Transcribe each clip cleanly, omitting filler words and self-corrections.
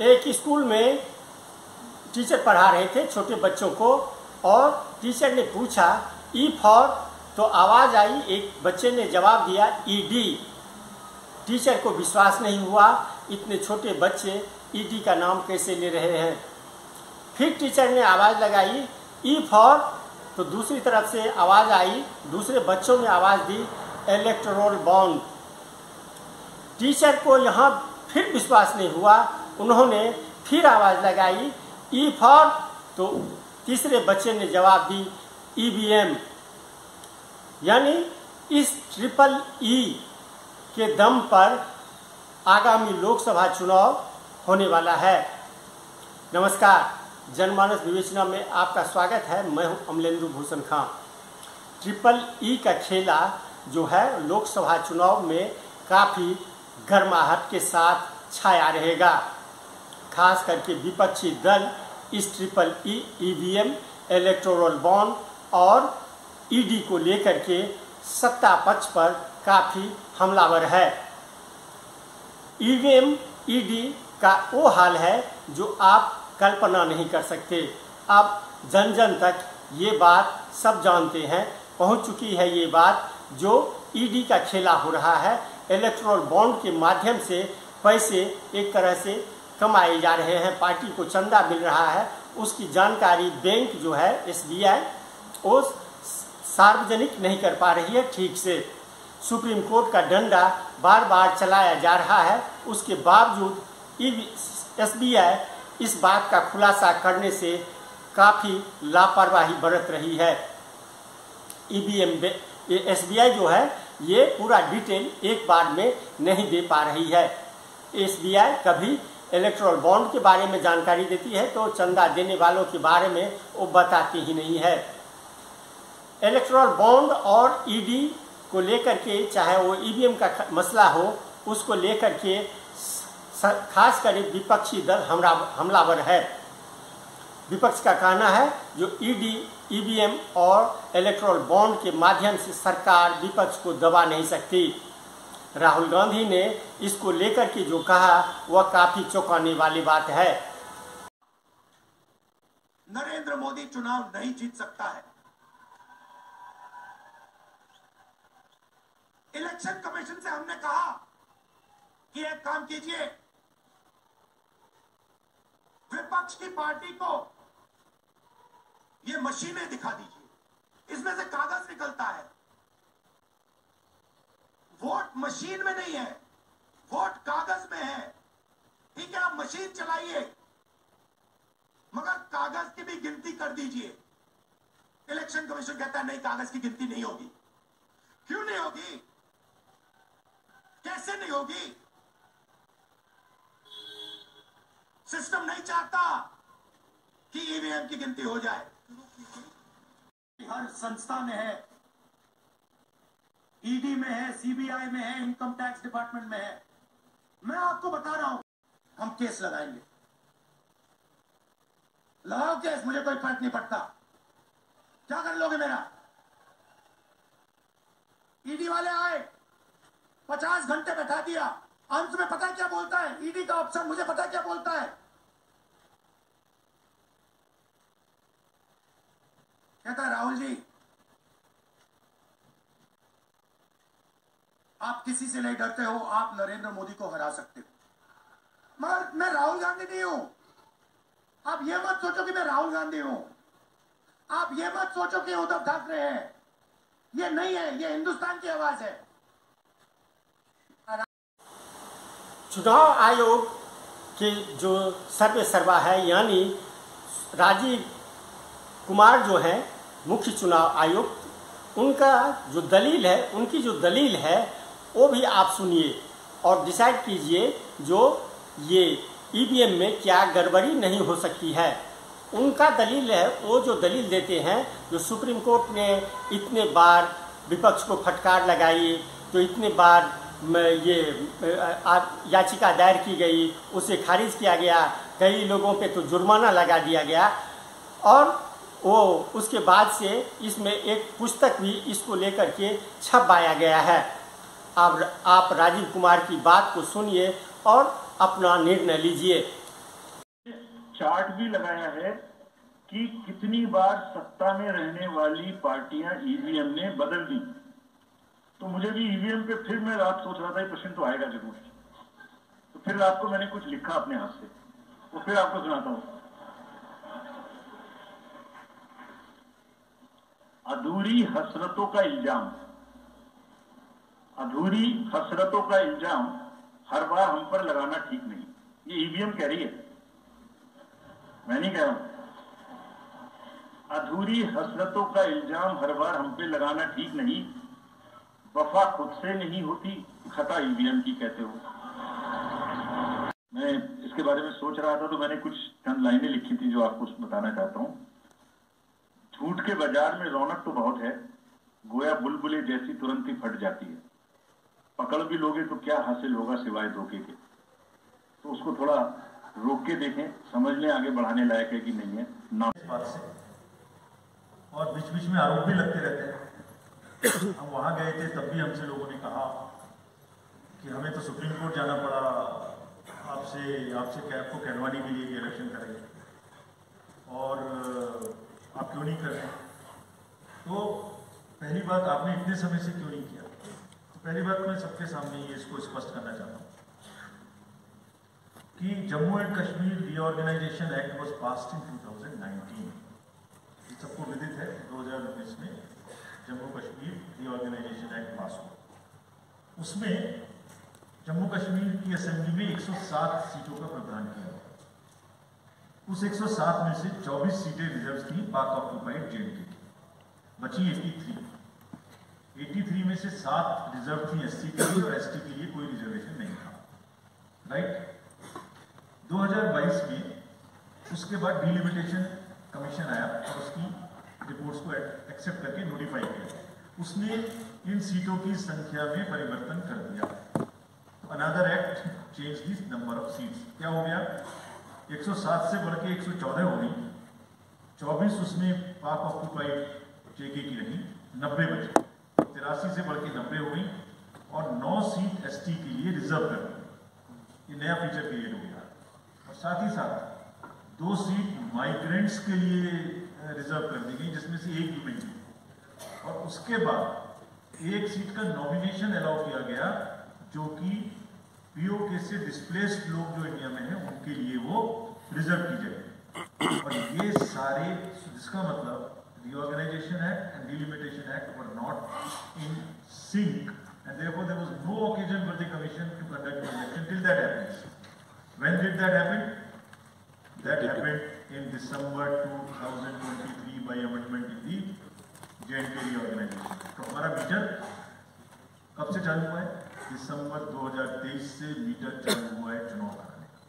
एक स्कूल में टीचर पढ़ा रहे थे छोटे बच्चों को, और टीचर ने पूछा ई फॉर, तो आवाज़ आई, एक बच्चे ने जवाब दिया ईडी। टीचर को विश्वास नहीं हुआ, इतने छोटे बच्चे ईडी का नाम कैसे ले रहे हैं। फिर टीचर ने आवाज़ लगाई ई फॉर, तो दूसरी तरफ से आवाज़ आई, दूसरे बच्चों ने आवाज़ दी इलेक्टोरल बॉन्ड। टीचर को यहाँ फिर विश्वास नहीं हुआ, उन्होंने फिर आवाज़ लगाई ई फॉर, तो तीसरे बच्चे ने जवाब दी ईवीएम। यानी इस ट्रिपल ई के दम पर आगामी लोकसभा चुनाव होने वाला है। नमस्कार, जनमानस विवेचना में आपका स्वागत है। मैं हूं अमलेंद्र भूषण खां। ट्रिपल ई का खेला जो है लोकसभा चुनाव में काफ़ी गर्माहट के साथ छाया रहेगा। खास करके विपक्षी दल इस triple E, EVM, electoral bond और ईडी को लेकर के सत्ता पक्ष पर काफ़ी हमलावर है। ईवीएम, ईडी का वो हाल है जो आप कल्पना नहीं कर सकते। अब जन जन तक ये बात सब जानते हैं, पहुंच चुकी है ये बात, जो ईडी का खेला हो रहा है। इलेक्टोरल बॉन्ड के माध्यम से पैसे एक तरह से कमाए जा रहे हैं, पार्टी को चंदा मिल रहा है, उसकी जानकारी बैंक जो है एसबीआई वो सार्वजनिक नहीं कर पा रही है ठीक से। सुप्रीम कोर्ट का डंडा बार बार चलाया जा रहा है, उसके बावजूद एसबीआई इस बात का खुलासा करने से काफ़ी लापरवाही बरत रही है। ईवीएम एसबीआई जो है ये पूरा डिटेल एक बार में नहीं दे पा रही है। एसबीआई कभी इलेक्टोरल बॉन्ड के बारे में जानकारी देती है तो चंदा देने वालों के बारे में वो बताती ही नहीं है। इलेक्टोरल बॉन्ड और ईडी को लेकर के, चाहे वो ईवीएम का मसला हो, उसको लेकर के खास कर विपक्षी दल हमलावर है। विपक्ष का कहना है जो ईडी, ईवीएम और इलेक्टोरल बॉन्ड के माध्यम से सरकार विपक्ष को दबा नहीं सकती। राहुल गांधी ने इसको लेकर के जो कहा वह काफी चौंकाने वाली बात है। नरेंद्र मोदी चुनाव नहीं जीत सकता है। इलेक्शन कमीशन से हमने कहा कि एक काम कीजिए, विपक्ष की पार्टी को ये मशीनें दिखा दीजिए, इसमें से कागज निकलता है। वोट मशीन में नहीं है, वोट कागज में है। ठीक है, आप मशीन चलाइए मगर कागज की भी गिनती कर दीजिए। इलेक्शन कमीशन कहता है नहीं, कागज की गिनती नहीं होगी। क्यों नहीं होगी? कैसे नहीं होगी? सिस्टम नहीं चाहता कि ईवीएम की गिनती हो जाए। हर संस्था में है, ईडी में है, सीबीआई में है, इनकम टैक्स डिपार्टमेंट में है। मैं आपको बता रहा हूं, हम केस लगाएंगे। लगाओ केस, मुझे कोई फर्क नहीं पड़ता। क्या कर लोगे मेरा? ईडी वाले आए, 50 घंटे बैठा दिया, अंत में पता क्या बोलता है ईडी का ऑप्शन? मुझे पता क्या बोलता है? कहता है राहुल जी, आप किसी से नहीं डरते हो, आप नरेंद्र मोदी को हरा सकते हो। मगर मैं राहुल गांधी नहीं हूं। आप ये मत सोचो कि मैं राहुल गांधी हूं। आप ये मत सोचो कि उद्धव ठाकरे हैं। ये नहीं है, ये हिंदुस्तान की आवाज है। चुनाव आयोग के जो सर्वे सर्वा है, यानी राजीव कुमार जो है मुख्य चुनाव आयुक्त, उनका जो दलील है, उनकी जो दलील है वो भी आप सुनिए और डिसाइड कीजिए जो ये ईवीएम में क्या गड़बड़ी नहीं हो सकती है। उनका दलील है, वो जो दलील देते हैं, जो सुप्रीम कोर्ट ने इतने बार विपक्ष को फटकार लगाई, तो इतने बार ये याचिका दायर की गई, उसे खारिज किया गया, कई लोगों पे तो जुर्माना लगा दिया गया, और वो उसके बाद से इसमें एक पुस्तक भी इसको लेकर के छपाया गया है। अब आप राजीव कुमार की बात को सुनिए और अपना निर्णय लीजिए। चार्ट भी लगाया है कि कितनी बार सत्ता में रहने वाली पार्टियां ईवीएम ने बदल दी। तो मुझे भी ईवीएम पे फिर मैं रात सोच रहा था ये प्रश्न तो आएगा जरूर, तो फिर रात को मैंने कुछ लिखा अपने हाथ से, वो फिर आपको सुनाता हूं। अधूरी हसरतों का इल्जाम, अधूरी हसरतों का इल्जाम हर बार हम पर लगाना ठीक नहीं। ये ईवीएम कह रही है, मैं नहीं कह रहा हूं। अधूरी हसरतों का इल्जाम हर बार हम पे लगाना ठीक नहीं, वफा खुद से नहीं होती, खता ईवीएम की कहते हो। मैं इसके बारे में सोच रहा था तो मैंने कुछ चंद लाइनें लिखी थी जो आपको बताना चाहता हूं। झूठ के बाजार में रौनक तो बहुत है, गोया बुलबुले जैसी तुरंत ही फट जाती है। पकड़ भी लोगे तो क्या हासिल होगा सिवाय धोखे के। तो उसको थोड़ा रोक के देखें, समझ लें आगे बढ़ाने लायक है कि नहीं है ना। इस बात से और बीच बीच में आरोप भी लगते रहते हैं। हम वहां गए थे तब भी हमसे लोगों ने कहा कि हमें तो सुप्रीम कोर्ट जाना पड़ा, आपसे कैब को कहलवाने के लिए इलेक्शन करेंगे और आप क्यों नहीं कर रहे। तो पहली बात, आपने इतने समय से क्यों नहीं किया। तो पहली बात मैं सबके सामने ये इसको स्पष्ट करना चाहता हूँ कि Jammu and Kashmir reorganisation act was passed in 2019। ये सबको विदित है, 2019 में Jammu Kashmir reorganisation act pass हुआ। उसमें जम्मू कश्मीर की असेंबली में 107 सीटों का प्रावधान किया गया। उस 107 में से 24 सीटें रिजर्व थी पाक ऑक्यूपाइड जेएंडके की, बची 83 में से 7 रिजर्व थी एससी के लिए और एसटी के लिए कोई रिजर्वेशन नहीं था, राइट। 2022 में उसके बाद डिलिमिटेशन कमीशन आया और उसकी रिपोर्ट्स को एक्सेप्ट करके नोटिफाई किया। उसने इन सीटों की संख्या में परिवर्तन कर दिया। तो another act change this number of seats. क्या हो गया, 107 से बढ़ के 114 हो गई, 24 उसमें पाक ऑक्यूपाइड जेके की रही, 90 बचे, 83 से बढ़ के 90 हो गई और 9 सीट एसटी के लिए रिजर्व कर दी। ये नया फीचर क्रिएट हो गया। और साथ ही साथ 2 सीट माइग्रेंट्स के लिए रिजर्व कर दी गई, जिसमें से एक भी नहीं। और उसके बाद 1 सीट का नॉमिनेशन अलाउ किया गया, जो कि पीओके से डिस्प्लेस्ड लोग जो इंडिया में हैं उनके लिए वो रिजर्व की जाए। और ये सारे, जिसका मतलब reorganisation act and delimitation act were not in sync and therefore there was no occasion for the commission to conduct the election till that happens. When did that happen? That happened in December 2023 by amendment in the J&K reorganization. तो हमारा metre कब से चालू हुआ है? दिसंबर 2023 से metre चालू हुआ है चुनाव कराने का।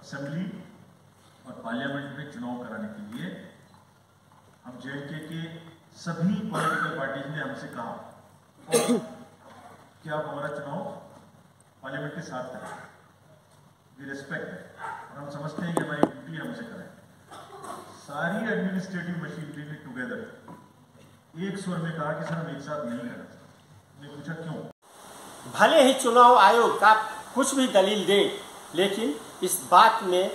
असेंबली और पार्लियामेंट में चुनाव कराने के लिए हम J&K के सभी पॉलिटिकल पार्टीज ने हमसे कहा कि आप हमारा चुनाव पार्लियामेंट के साथ करें। वी रिस्पेक्ट है और हम समझते हैं कि हमारी ड्यूटी हमसे करें। सारी एडमिनिस्ट्रेटिव मशीनरी ने टुगेदर एक स्वर में कहा कि सर हम एक साथ नहीं कर सकते। मैं पूछा क्यों। भले ही चुनाव आयोग का कुछ भी दलील दे, लेकिन इस बात में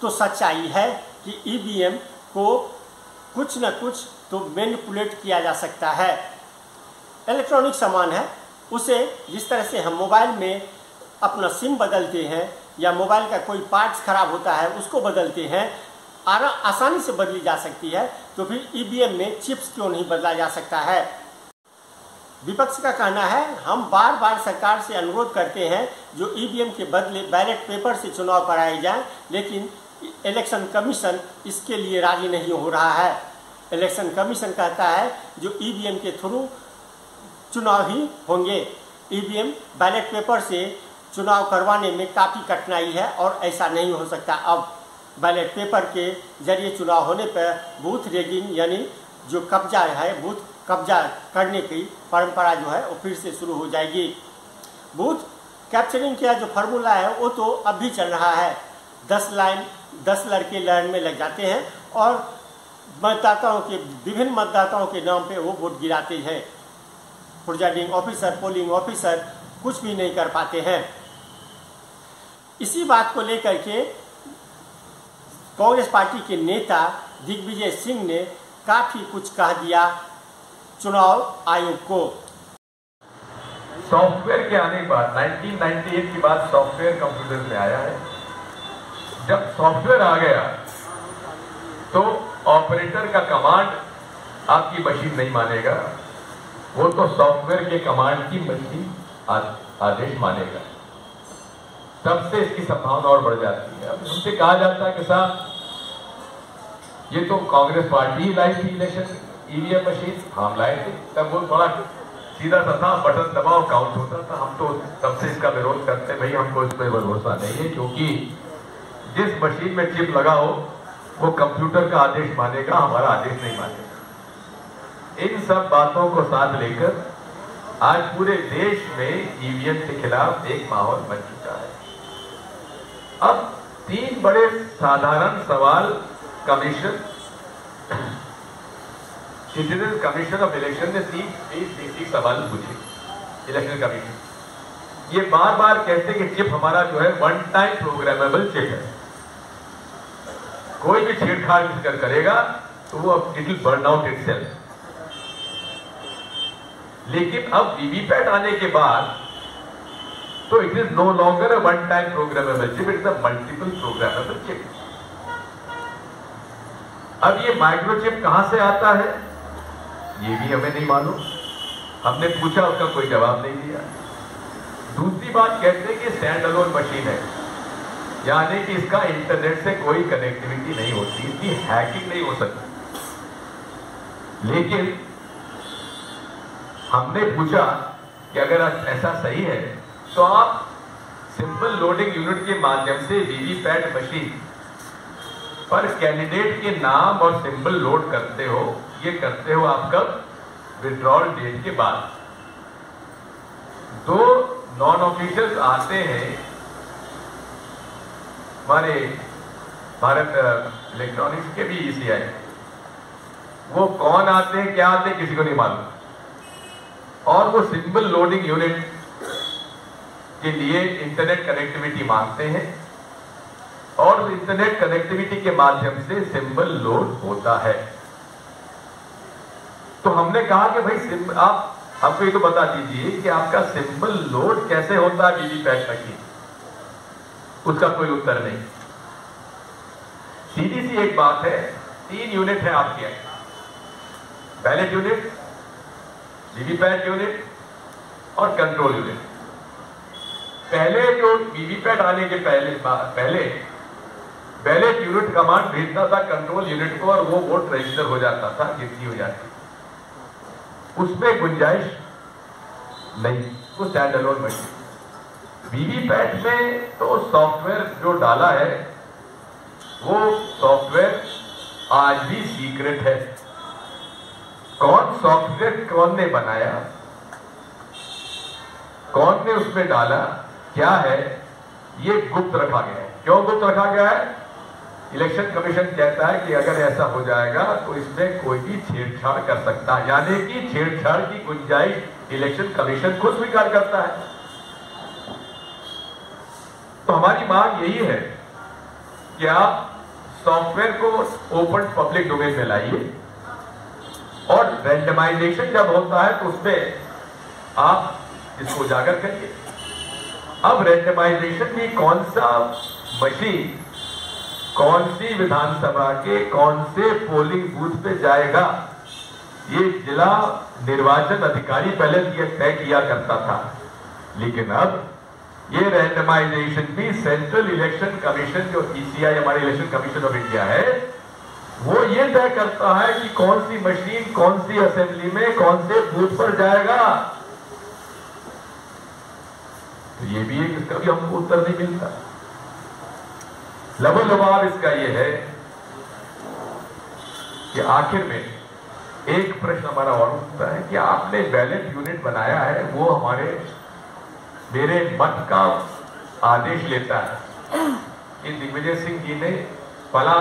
तो सच्चाई है कि ईवीएम को कुछ न कुछ तो मैनिपुलेट किया जा सकता है। इलेक्ट्रॉनिक सामान है, उसे जिस तरह से हम मोबाइल में अपना सिम बदलते हैं या मोबाइल का कोई पार्ट्स खराब होता है उसको बदलते हैं, आसानी से बदली जा सकती है, तो फिर ईवीएम में चिप्स क्यों नहीं बदला जा सकता है। विपक्ष का कहना है हम बार बार सरकार से अनुरोध करते हैं जो ईवीएम के बदले बैलेट पेपर से चुनाव कराए जाएं, लेकिन इलेक्शन कमीशन इसके लिए राजी नहीं हो रहा है। इलेक्शन कमीशन कहता है जो ईवीएम के थ्रू चुनाव ही होंगे। ईवीएम बैलेट पेपर से चुनाव करवाने में काफ़ी कठिनाई है और ऐसा नहीं हो सकता। अब बैलेट पेपर के जरिए चुनाव होने पर बूथ रेगिंग यानी जो कब्जा है, बूथ कब्जा करने की परंपरा जो है वो फिर से शुरू हो जाएगी। बूथ कैप्चरिंग का जो फार्मूला है वो तो अब भी चल रहा है। 10 लड़के लाइन में लग जाते हैं और मतदाताओं के, विभिन्न मतदाताओं के नाम पे वो वोट गिराते हैं। प्रिजाइडिंग ऑफिसर, पोलिंग ऑफिसर कुछ भी नहीं कर पाते हैं। इसी बात को लेकर के कांग्रेस पार्टी के नेता दिग्विजय सिंह ने काफ़ी कुछ कह दिया चुनाव आयोग को। सॉफ्टवेयर के आने के बाद 1998 के बाद सॉफ्टवेयर कंप्यूटर में आया है। जब सॉफ्टवेयर आ गया तो ऑपरेटर का कमांड आपकी मशीन नहीं मानेगा, वो तो सॉफ्टवेयर के कमांड की मशीन आदेश मानेगा। तब से इसकी संभावना और बढ़ जाती है। अब हमसे कहा जाता है कि साहब ये तो कांग्रेस पार्टी ही लाई थी इलेक्शन ईवीएम मशीन, हम लाए थे, तब वो बड़ा सीधा सा था, बटन दबाओ काउंट होता था। हम तो तब से इसका विरोध करते, भाई हमको इस पर भरोसा नहीं है, क्योंकि जिस मशीन में चिप लगा हो वो कंप्यूटर का आदेश मानेगा, हमारा आदेश नहीं मानेगा। इन सब बातों को साथ लेकर आज पूरे देश में ईवीएम के खिलाफ एक माहौल बन चुका है। अब 3 बड़े साधारण सवाल commission, citizen commission of election ने 3 बेसिक सवाल पूछे। इलेक्शन कमीशन ये बार बार कहते कि चिप हमारा जो है वन टाइम प्रोग्रामेबल चिप है, कोई भी छेड़छाड़ करेगा तो वो it will burn out itself. लेकिन अब वीवीपैट आने के बाद तो it is no longer a one time programmable chip, it is a multiple programmable chip. अब ये माइक्रोचिप कहां से आता है ये भी हमें नहीं मालूम, हमने पूछा उसका कोई जवाब नहीं दिया। दूसरी बात कहते हैं कि स्टैंड अलोन मशीन है, यानी कि इसका इंटरनेट से कोई कनेक्टिविटी नहीं होती, इसकी हैकिंग नहीं हो सकती। लेकिन हमने पूछा कि अगर ऐसा सही है तो आप सिंपल लोडिंग यूनिट के माध्यम से वीवीपैट मशीन पर कैंडिडेट के नाम और सिंबल लोड करते हो, ये करते हो आप कब? विड्रॉल डेट के बाद। 2 नॉन ऑफिशियल्स आते हैं हमारे भारत इलेक्ट्रॉनिक्स के भी ईसीआई, वो कौन आते हैं क्या आते हैं किसी को नहीं मालूम, और वो सिंबल लोडिंग यूनिट के लिए इंटरनेट कनेक्टिविटी मांगते हैं और इंटरनेट कनेक्टिविटी के माध्यम से सिंबल लोड होता है। तो हमने कहा कि भाई आप हमको ये तो बता दीजिए कि आपका सिंबल लोड कैसे होता है वीवीपैट मशीन। उसका कोई उत्तर नहीं। सीधी सी एक बात है, 3 यूनिट है आपके, बैलेट यूनिट, वीवीपैट यूनिट और कंट्रोल यूनिट। पहले जो वीवीपैट आने के पहले बैलेट यूनिट कमांड भेजता था कंट्रोल यूनिट को और वो वोट रजिस्टर हो जाता था, गिनती हो जाती, उसमें गुंजाइश नहीं, वो स्टैंड अलोन मशीन। वीवीपैट में तो सॉफ्टवेयर जो डाला है वो सॉफ्टवेयर आज भी सीक्रेट है। कौन सॉफ्टवेयर कौन ने बनाया, कौन ने उसमें डाला, क्या है, ये गुप्त रखा गया है। क्यों गुप्त रखा गया है? इलेक्शन कमीशन कहता है कि अगर ऐसा हो जाएगा तो इसमें कोई भी छेड़छाड़ कर सकता है, यानी कि छेड़छाड़ की गुंजाइश इलेक्शन कमीशन खुद स्वीकार करता है। तो हमारी मांग यही है कि आप सॉफ्टवेयर को ओपन पब्लिक डोमेन में लाइए और रैंडमाइजेशन जब होता है तो उसमें आप इसको उजागर करिए। अब रैंडमाइजेशन में कौन सा मशीन कौन सी विधानसभा के कौन से पोलिंग बूथ पे जाएगा, ये जिला निर्वाचन अधिकारी पहले तय किया करता था, लेकिन अब ये रैंडमाइजेशन भी सेंट्रल इलेक्शन कमीशन, जो ईसीआई हमारे इलेक्शन कमीशन ऑफ इंडिया है, वो ये तय करता है कि कौन सी मशीन कौन सी असेंबली में कौन से बूथ पर जाएगा। तो ये भी एक, इसका भी हमको उत्तर नहीं मिलता। लबोलबाब इसका ये है कि आखिर में एक प्रश्न हमारा और उठता है कि आपने बैलेट यूनिट बनाया है, वो मेरे मत का आदेश लेता है कि दिग्विजय सिंह जी ने फला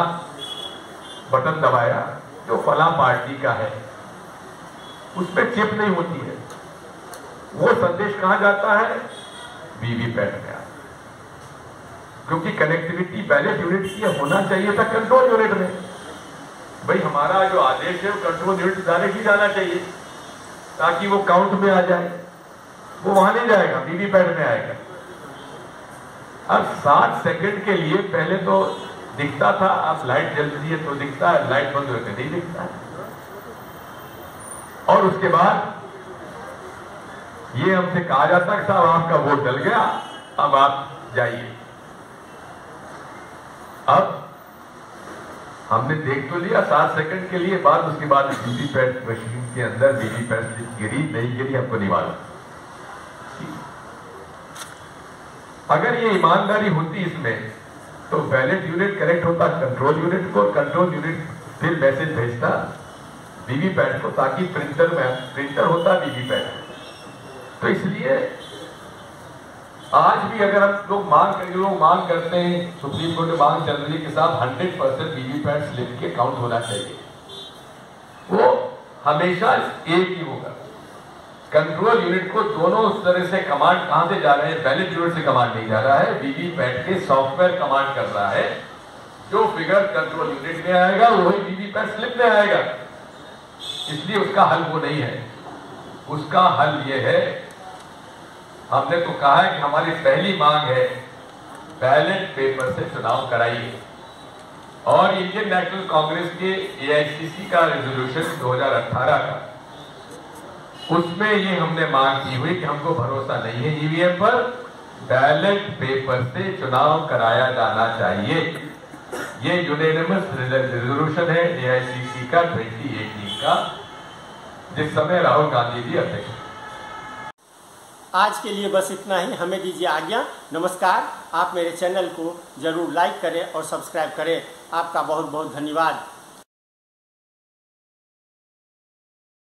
बटन दबाया जो फला पार्टी का है, उसमें चिप नहीं होती है, वो संदेश कहां जाता है? वीवीपैट में। क्योंकि कनेक्टिविटी बैलेट यूनिट की होना चाहिए था कंट्रोल यूनिट में। भाई हमारा जो आदेश है वो कंट्रोल यूनिट डायरेक्ट ही जाना चाहिए ताकि वो काउंट में आ जाए, वो वहां नहीं जाएगा, वीवीपैट में आएगा। अब 60 सेकंड के लिए पहले तो दिखता था, अब लाइट जल रही है तो दिखता है, लाइट बंद होकर नहीं दिखता है। और उसके बाद ये हमसे कहा जाता है साहब आपका वोट डल गया, अब आप जाइए। अब हमने देख तो लिया 60 सेकंड के लिए, बाद उसके बाद वीवीपैट मशीन के अंदर वीवीपैट गिरी नहीं गिरी हमको नहीं मालूम। अगर ये ईमानदारी होती इसमें तो बैलेट यूनिट कनेक्ट होता कंट्रोल यूनिट को, कंट्रोल यूनिट फिर मैसेज भेजता वीवीपैट को ताकि प्रिंटर होता वीवीपैट। तो इसलिए आज भी अगर हम लोग मांग करते हैं, सुप्रीम कोर्ट में मांग चल रही है कि साहब 100% वीवीपैट स्लिप के काउंट होना चाहिए, वो हमेशा एक ही होगा। कंट्रोल यूनिट को दोनों उस तरह से कमांड कहां से जा रहे हैं, बैलेट यूनिट से कमांड नहीं जा रहा है, वीवीपैट के सॉफ्टवेयर कमांड कर रहा है। जो फिगर कंट्रोल यूनिट में आएगा वही वीवीपैट स्लिप में आएगा। इसलिए उसका हल वो नहीं है, उसका हल ये है, हमने तो कहा है कि हमारी पहली मांग है बैलेट पेपर से चुनाव कराइए। और इंडियन नेशनल कांग्रेस के एआईसीसी का रेजोल्यूशन 2018 का, उसमें ये हमने मांग की हुई कि हमको भरोसा नहीं है ईवीएम पर, बैलेट पेपर से चुनाव कराया जाना चाहिए। ये यूनानिमस रेजोल्यूशन है एआईसीसी का 2018 का, जिस समय राहुल गांधी जी अध्यक्ष। आज के लिए बस इतना ही, हमें दीजिए आज्ञा। नमस्कार। आप मेरे चैनल को जरूर लाइक करें और सब्सक्राइब करें। आपका बहुत बहुत धन्यवाद।